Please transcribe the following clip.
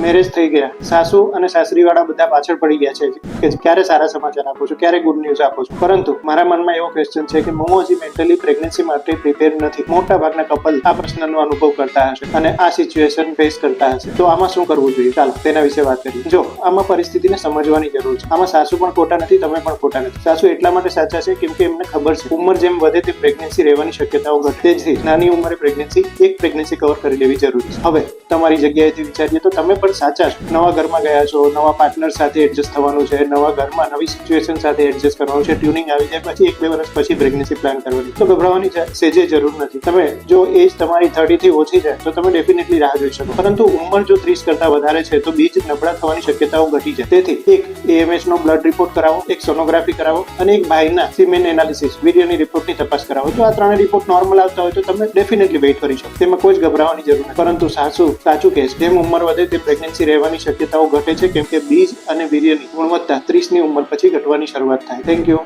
Marriage થઈ ગયા, સાસુ અને સાસરી વાળા બધા પાછળ પડી ગયા છે કે ક્યારે સારા સમાચાર આપો છો, ક્યારે ગુડ ન્યૂઝ આપો છો. પરંતુ મારા મનમાં એવો ક્વેશ્ચન છે કે હું હજી મેન્ટલી પ્રેગ્નન્સી માટે પ્રિપેર નથી. મોટા ભાગના કપલ આ પ્રશ્નનો અનુભવ કરતા હશે અને આ સિચ્યુએશન ફેસ કરતા હશે. તો આમાં શું કરવું જોઈએ? ચાલો તેના વિશે વાત કરીએ. જો આમાં પરિસ્થિતિને સમજવાની જરૂર છે. આમાં સાસુ પણ ખોટા નથી, તમે પણ ખોટા નથી. સાસુ એટલા માટે સાચા છે કેમ કે એમને ખબર છે ઉંમર જેમ વધે તે પ્રેગ્નન્સી રહેવાની શક્યતાઓ ઘટે જ છે. નાની ઉંમરે એક પ્રેગ્નન્સી કવર કરી લેવી જરૂરી છે. હવે તમારી જગ્યાએથી વિચારીએ તો તમે પણ સાચા છો. નવા ઘરમાં ગયા છો, નવા પાર્ટનર સાથે એડજસ્ટ થવાનું છે, નવા ઘરમાં નવી સિચ્યુએશન સાથે એડજસ્ટ કરવાનું છે, ટ્યુનિંગ આવી જાય પછી 1-2 વર્ષ પછી પ્રેગ્નન્સી પ્લાન કરવાની. તો ગભરાવાની સેજે જરૂર નથી. તમે જો એજ તમારી 30 થી ઓછી છે તો તમે ડેફિનેટલી રાહ જોઈ શકો. પરંતુ ઉંમર જો 30 કરતા વધારે છે તો બીજ નબળા થવાની શક્યતાઓ ઘટી જાય. તેથી એક AMH નો બ્લડ રિપોર્ટ કરાવો, એક સોનોગ્રાફી કરાવો અને એક ભાઈના સિમેન એનાલિસિસ વીર્યની રિપોર્ટની તપાસ કરાવો. જો આ ત્રણેય રિપોર્ટ નોર્મલ આવતા હોય તો તમે ડેફિનેટલી વેઇટ કરી શકો. તેમાં કોઈ જ ગભરાવાની જરૂર નથી. પરંતુ સાચું કહે છે, જેમ ઉંમર વધે તે પ્રેગ્નન્સી રહેવાની શક્યતાઓ ઘટે છે કેમ કે બીજ અને વીર્યની ગુણવત્તા 30 ની ઉંમર પછી ઘટવાની શરૂઆત થાય. Thank you.